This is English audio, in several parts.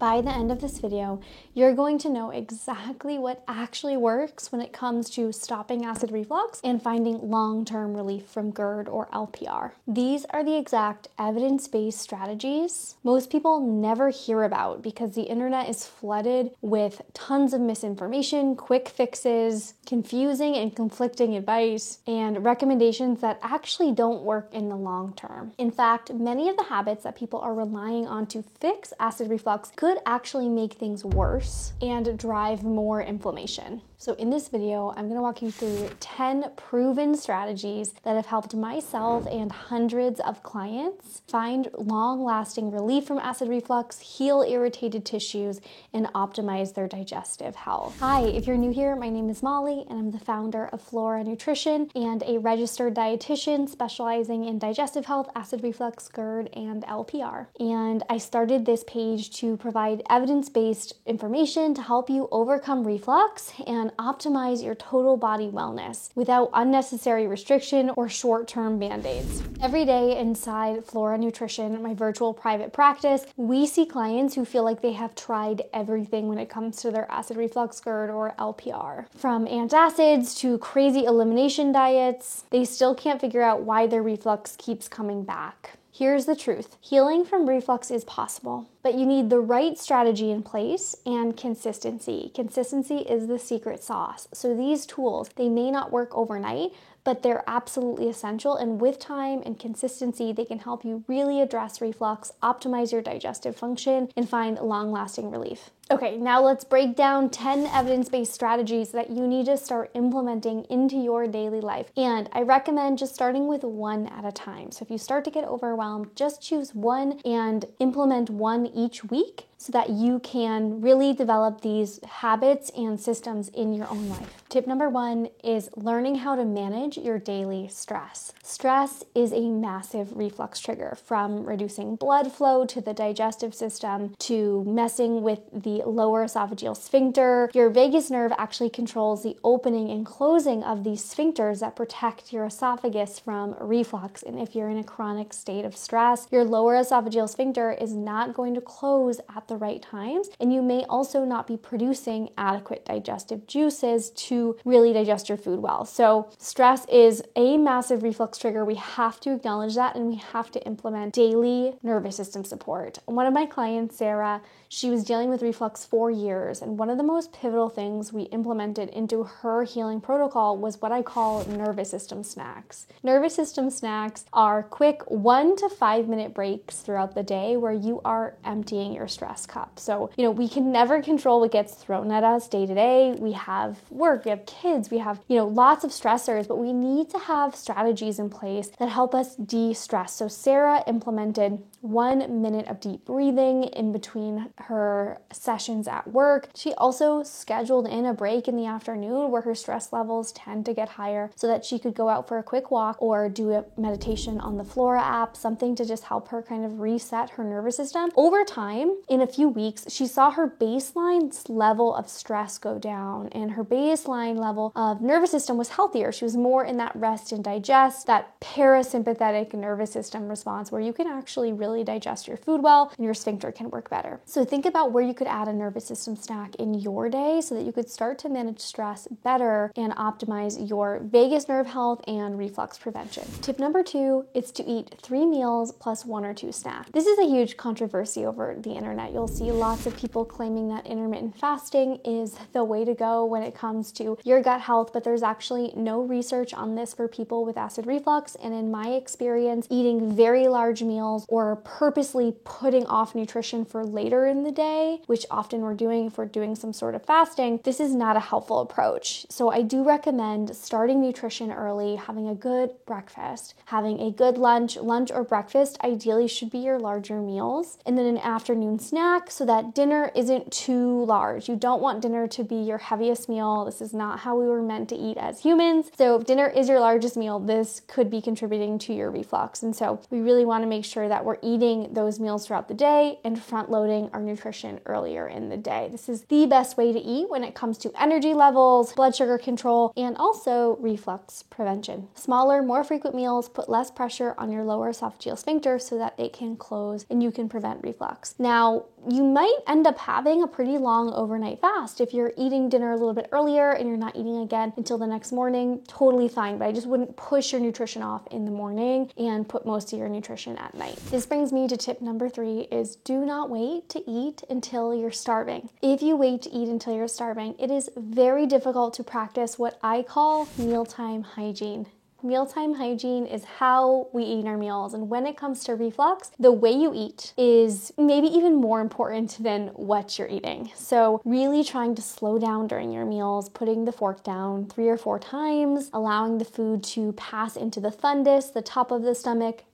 By the end of this video, you're going to know exactly what actually works when it comes to stopping acid reflux and finding long-term relief from GERD or LPR. These are the exact evidence-based strategies most people never hear about because the internet is flooded with tons of misinformation, quick fixes, confusing and conflicting advice, and recommendations that actually don't work in the long term. In fact, many of the habits that people are relying on to fix acid reflux could actually make things worse and drive more inflammation. So in this video, I'm going to walk you through 10 proven strategies that have helped myself and hundreds of clients find long-lasting relief from acid reflux, heal irritated tissues, and optimize their digestive health. Hi, if you're new here, my name is Molly, and I'm the founder of Flora Nutrition and a registered dietitian specializing in digestive health, acid reflux, GERD, and LPR. And I started this page to provide evidence-based information to help you overcome reflux and optimize your total body wellness without unnecessary restriction or short-term band-aids. Every day inside Flora Nutrition, my virtual private practice, we see clients who feel like they have tried everything when it comes to their acid reflux, GERD, or LPR. From antacids to crazy elimination diets, they still can't figure out why their reflux keeps coming back. Here's the truth. Healing from reflux is possible, but you need the right strategy in place and consistency. Consistency is the secret sauce. So these tools, they may not work overnight, but they're absolutely essential, and with time and consistency, they can help you really address reflux, optimize your digestive function, and find long-lasting relief. Okay, now let's break down 10 evidence-based strategies that you need to start implementing into your daily life. And I recommend just starting with one at a time. So if you start to get overwhelmed, just choose one and implement one each week so that you can really develop these habits and systems in your own life. Tip number one is learning how to manage your daily stress. Stress is a massive reflux trigger, from reducing blood flow to the digestive system to messing with the lower esophageal sphincter. Your vagus nerve actually controls the opening and closing of these sphincters that protect your esophagus from reflux. And if you're in a chronic state of stress, your lower esophageal sphincter is not going to close at the right times, and you may also not be producing adequate digestive juices to really digest your food well. So stress is a massive reflux trigger. We have to acknowledge that, and we have to implement daily nervous system support. One of my clients, Sarah, she was dealing with reflux for years, and one of the most pivotal things we implemented into her healing protocol was what I call nervous system snacks. Nervous system snacks are quick 1 to 5 minute breaks throughout the day where you are emptying your stress cup. So, we can never control what gets thrown at us day to day. We have work, we have kids, we have, lots of stressors, but we need to have strategies in place that help us de-stress. So Sarah implemented 1 minute of deep breathing in between her sessions at work. She also scheduled in a break in the afternoon where her stress levels tend to get higher so that she could go out for a quick walk or do a meditation on the Flora app, something to just help her kind of reset her nervous system. Over time, in a few weeks, she saw her baseline level of stress go down, and her baseline level of nervous system was healthier. She was more in that rest and digest, that parasympathetic nervous system response where you can actually really digest your food well and your sphincter can work better. So think about where you could add a nervous system snack in your day so that you could start to manage stress better and optimize your vagus nerve health and reflux prevention. Tip number 2 is to eat 3 meals plus 1 or 2 snacks. This is a huge controversy over the internet. You'll see lots of people claiming that intermittent fasting is the way to go when it comes to your gut health, but there's actually no research on this for people with acid reflux. And in my experience, eating very large meals or purposely putting off nutrition for later in the day, which often we're doing if we're doing some sort of fasting, this is not a helpful approach. So I do recommend starting nutrition early, having a good breakfast, having a good lunch or breakfast ideally should be your larger meals, and then an afternoon snack so that dinner isn't too large. You don't want dinner to be your heaviest meal. This is not how we were meant to eat as humans. So if dinner is your largest meal, this could be contributing to your reflux. And so we really want to make sure that we're eating those meals throughout the day and front loading our nutrition earlier in the day. This is the best way to eat when it comes to energy levels, blood sugar control, and also reflux prevention. Smaller, more frequent meals put less pressure on your lower esophageal sphincter so that it can close and you can prevent reflux. Now, you might end up having a pretty long overnight fast. If you're eating dinner a little bit earlier and you're not eating again until the next morning, totally fine, but I just wouldn't push your nutrition off in the morning and put most of your nutrition at night. This brings me to tip number 3 is do not wait to eat until you're starving. If you wait to eat until you're starving, it is very difficult to practice what I call mealtime hygiene. Mealtime hygiene is how we eat our meals. And when it comes to reflux, the way you eat is maybe even more important than what you're eating. So really trying to slow down during your meals, putting the fork down 3 or 4 times, allowing the food to pass into the fundus, the top of the stomach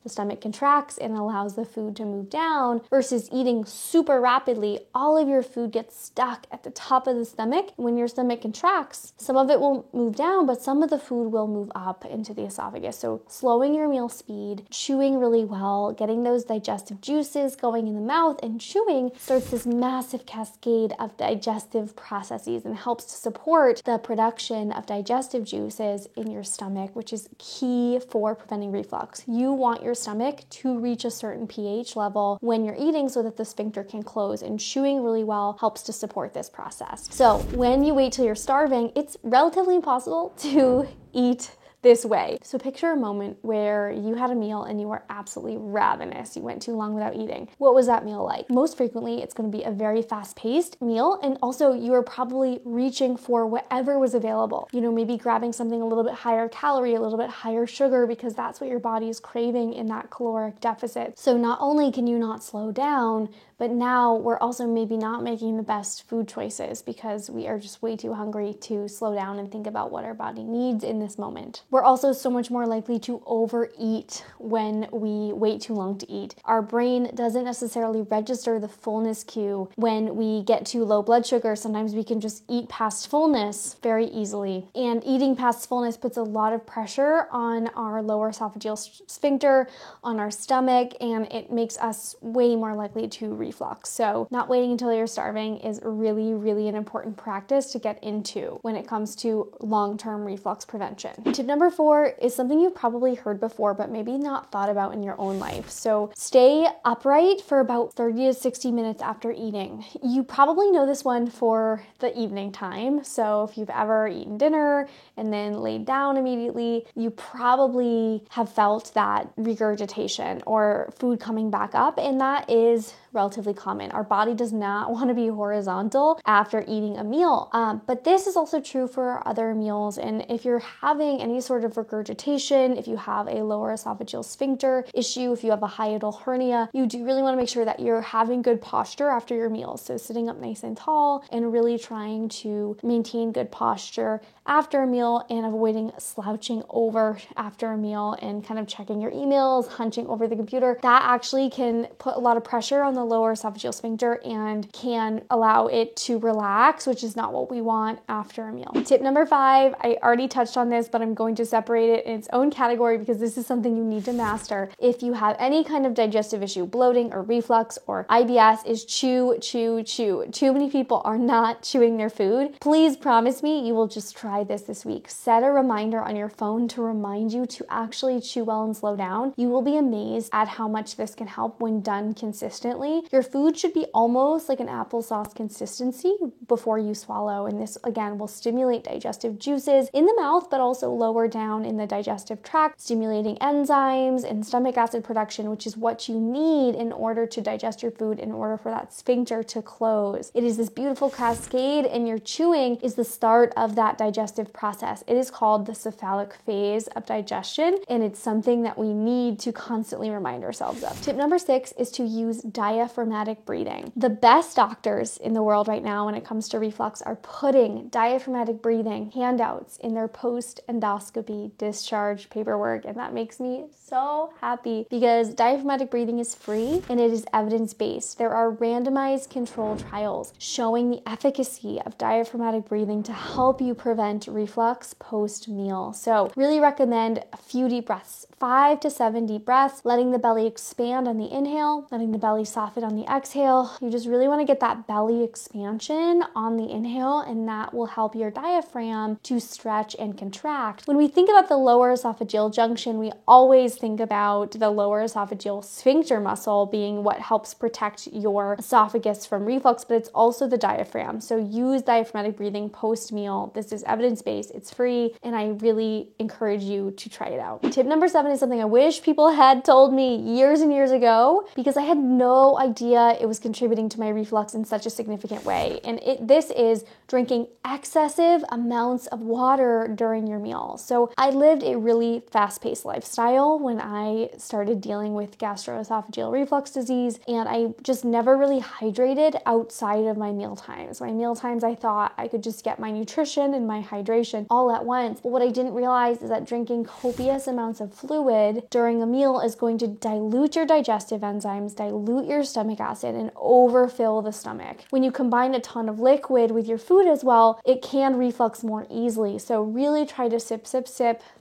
contracts and allows the food to move down, versus eating super rapidly. All of your food gets stuck at the top of the stomach. When your stomach contracts, some of it will move down, but some of the food will move up into the esophagus. So slowing your meal speed, chewing really well, getting those digestive juices going in the mouth, and chewing starts this massive cascade of digestive processes and helps to support the production of digestive juices in your stomach, which is key for preventing reflux. You want your stomach to reach a certain pH level when you're eating so that the sphincter can close, and chewing really well helps to support this process. So when you wait till you're starving, it's relatively impossible to eat this way. So picture a moment where you had a meal and you were absolutely ravenous. You went too long without eating. What was that meal like? Most frequently, it's going to be a very fast-paced meal, and also you are probably reaching for whatever was available. Maybe grabbing something a little bit higher calorie, a little bit higher sugar, because that's what your body is craving in that caloric deficit. So not only can you not slow down, but now we're also maybe not making the best food choices because we are just way too hungry to slow down and think about what our body needs in this moment. We're also so much more likely to overeat when we wait too long to eat. Our brain doesn't necessarily register the fullness cue when we get too low blood sugar. Sometimes we can just eat past fullness very easily. And eating past fullness puts a lot of pressure on our lower esophageal sphincter, on our stomach, and it makes us way more likely to reflux. So not waiting until you're starving is really, really an important practice to get into when it comes to long-term reflux prevention. Tip number 4 is something you've probably heard before, but maybe not thought about in your own life. So stay upright for about 30 to 60 minutes after eating. You probably know this one for the evening time. So if you've ever eaten dinner and then laid down immediately, you probably have felt that regurgitation or food coming back up, and that is relatively common. Our body does not want to be horizontal after eating a meal. But this is also true for other meals. And if you're having any sort of regurgitation, if you have a lower esophageal sphincter issue, if you have a hiatal hernia, you do really want to make sure that you're having good posture after your meals. So sitting up nice and tall and really trying to maintain good posture after a meal and avoiding slouching over after a meal and kind of checking your emails, hunching over the computer. That actually can put a lot of pressure on the lower esophageal sphincter and can allow it to relax, which is not what we want after a meal. Tip number 5, I already touched on this, but I'm going to separate it in its own category because this is something you need to master. If you have any kind of digestive issue, bloating or reflux or IBS, is chew, chew, chew. Too many people are not chewing their food. Please promise me you will just try this week. Set a reminder on your phone to remind you to actually chew well and slow down. You will be amazed at how much this can help when done consistently. Your food should be almost like an applesauce consistency before you swallow, and this again will stimulate digestive juices in the mouth but also lower down in the digestive tract, stimulating enzymes and stomach acid production, which is what you need in order to digest your food, in order for that sphincter to close. It is this beautiful cascade, and your chewing is the start of that digestive process. It is called the cephalic phase of digestion, and it's something that we need to constantly remind ourselves of. Tip number 6 is to use diaphragmatic breathing. The best doctors in the world right now when it comes to reflux are putting diaphragmatic breathing handouts in their post-endoscopy discharge paperwork, and that makes me so happy because diaphragmatic breathing is free and it is evidence-based. There are randomized controlled trials showing the efficacy of diaphragmatic breathing to help you prevent reflux post-meal. So really recommend a few deep breaths, 5 to 7 deep breaths, letting the belly expand on the inhale, letting the belly soften on the exhale. You just really want to get that belly expansion on the inhale, and that will help your diaphragm to stretch and contract. When we think about the lower esophageal junction, we always think about the lower esophageal sphincter muscle being what helps protect your esophagus from reflux, but it's also the diaphragm. So use diaphragmatic breathing post-meal. This is evidence-based, it's free, and I really encourage you to try it out. Tip number 7 is something I wish people had told me years and years ago, because I had no idea it was contributing to my reflux in such a significant way. And this is drinking excessive amounts of water during your meal. So I lived a really fast-paced lifestyle when I started dealing with gastroesophageal reflux disease, and I just never really hydrated outside of my meal times. My meal times, I thought I could just get my nutrition and my hydration all at once. But what I didn't realize is that drinking copious amounts of fluid during a meal is going to dilute your digestive enzymes, dilute your stomach acid, and overfill the stomach. When you combine a ton of liquid with your food as well, it can reflux more easily. So really try to sip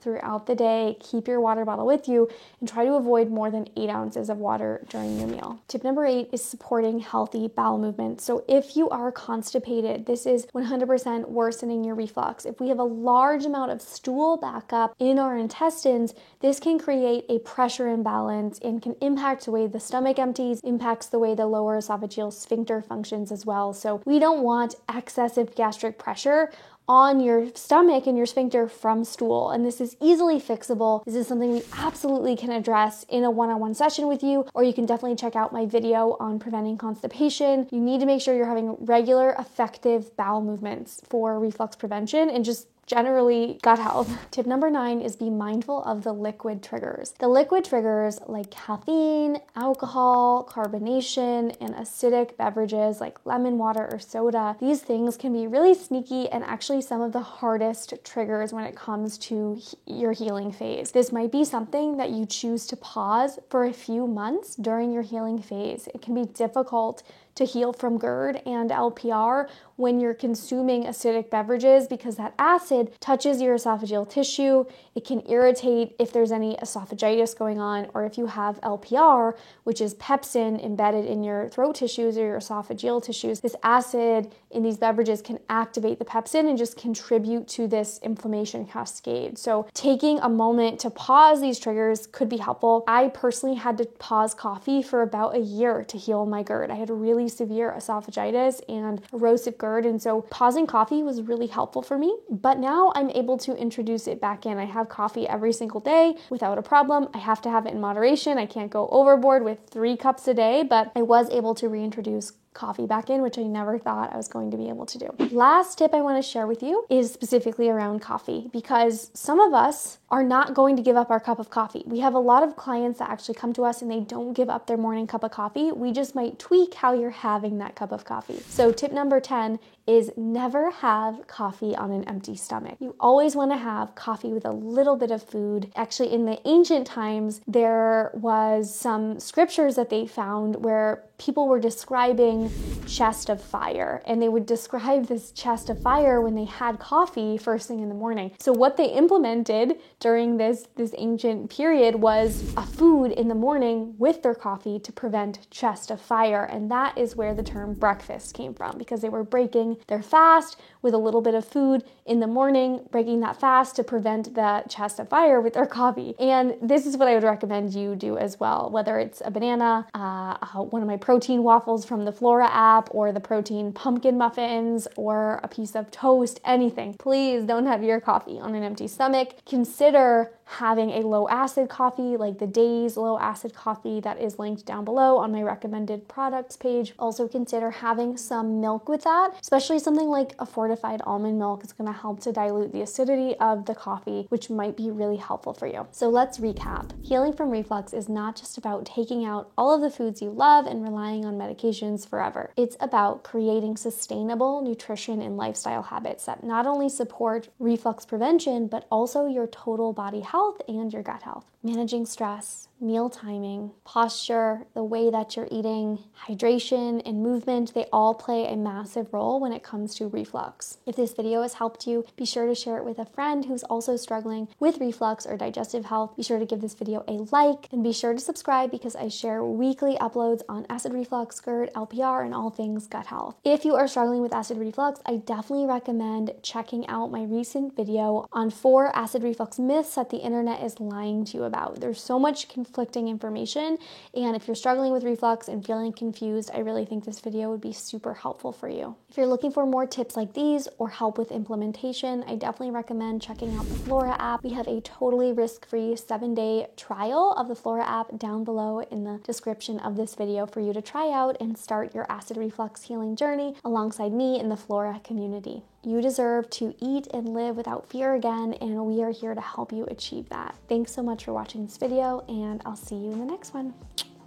throughout the day. Keep your water bottle with you and try to avoid more than 8 ounces of water during your meal. Tip number 8 is supporting healthy bowel movement. So if you are constipated, this is 100% worsening your reflux. If we have a large amount of stool backup in our intestines, this can create a pressure imbalance and can impact the way the stomach empties, impacts the way the lower esophageal sphincter functions as well. So we don't want excessive gastric pressure on your stomach and your sphincter from stool. And this is easily fixable. This is something we absolutely can address in a one-on-one session with you, or you can definitely check out my video on preventing constipation. You need to make sure you're having regular, effective bowel movements for reflux prevention and just generally gut health. Tip number 9 is be mindful of the liquid triggers. The liquid triggers like caffeine, alcohol, carbonation, and acidic beverages like lemon water or soda. These things can be really sneaky and actually some of the hardest triggers when it comes to your healing phase. This might be something that you choose to pause for a few months during your healing phase. It can be difficult to heal from GERD and LPR when you're consuming acidic beverages because that acid touches your esophageal tissue. It can irritate if there's any esophagitis going on, or if you have LPR, which is pepsin embedded in your throat tissues or your esophageal tissues. This acid in these beverages can activate the pepsin and just contribute to this inflammation cascade. So taking a moment to pause these triggers could be helpful. I personally had to pause coffee for about a year to heal my GERD. I had a really severe esophagitis and erosive GERD, and so pausing coffee was really helpful for me. But now I'm able to introduce it back in. I have coffee every single day without a problem. I have to have it in moderation. I can't go overboard with 3 cups a day, but I was able to reintroduce coffee back in, which I never thought I was going to be able to do. Last tip I want to share with you is specifically around coffee, because some of us are not going to give up our cup of coffee. We have a lot of clients that actually come to us and they don't give up their morning cup of coffee. We just might tweak how you're having that cup of coffee. So tip number 10 is never have coffee on an empty stomach. You always want to have coffee with a little bit of food. Actually, in the ancient times, there was some scriptures that they found where people were describing chest of fire, and they would describe this chest of fire when they had coffee first thing in the morning. So what they implemented during this ancient period was a food in the morning with their coffee to prevent chest of fire, and that is where the term breakfast came from, because they were breaking their fast with a little bit of food in the morning, breaking that fast to prevent the chest of fire with their coffee. And this is what I would recommend you do as well, whether it's a banana, one of my protein waffles from the Flora app, or the protein pumpkin muffins, or a piece of toast, anything. Please don't have your coffee on an empty stomach. Consider having a low acid coffee like the Days low acid coffee that is linked down below on my recommended products page. Also consider having some milk with that, especially something like a fortified almond milk. It's going to help to dilute the acidity of the coffee, which might be really helpful for you. So let's recap. Healing from reflux is not just about taking out all of the foods you love and relying on medications forever. It's about creating sustainable nutrition and lifestyle habits that not only support reflux prevention, but also your total body health and your gut health. Managing stress, meal timing, posture, the way that you're eating, hydration, and movement, they all play a massive role when it comes to reflux. If this video has helped you, be sure to share it with a friend who's also struggling with reflux or digestive health. Be sure to give this video a like, and be sure to subscribe because I share weekly uploads on acid reflux, GERD, LPR, and all things gut health. If you are struggling with acid reflux, I definitely recommend checking out my recent video on 4 acid reflux myths that the internet is lying to you about. There's so much conflicting information, and if you're struggling with reflux and feeling confused, I really think this video would be super helpful for you. If you're looking for more tips like these or help with implementation, I definitely recommend checking out the Flora app. We have a totally risk-free 7-day trial of the Flora app down below in the description of this video for you to try out and start your acid reflux healing journey alongside me in the Flora community. You deserve to eat and live without fear again, and we are here to help you achieve that. Thanks so much for watching this video, and I'll see you in the next one.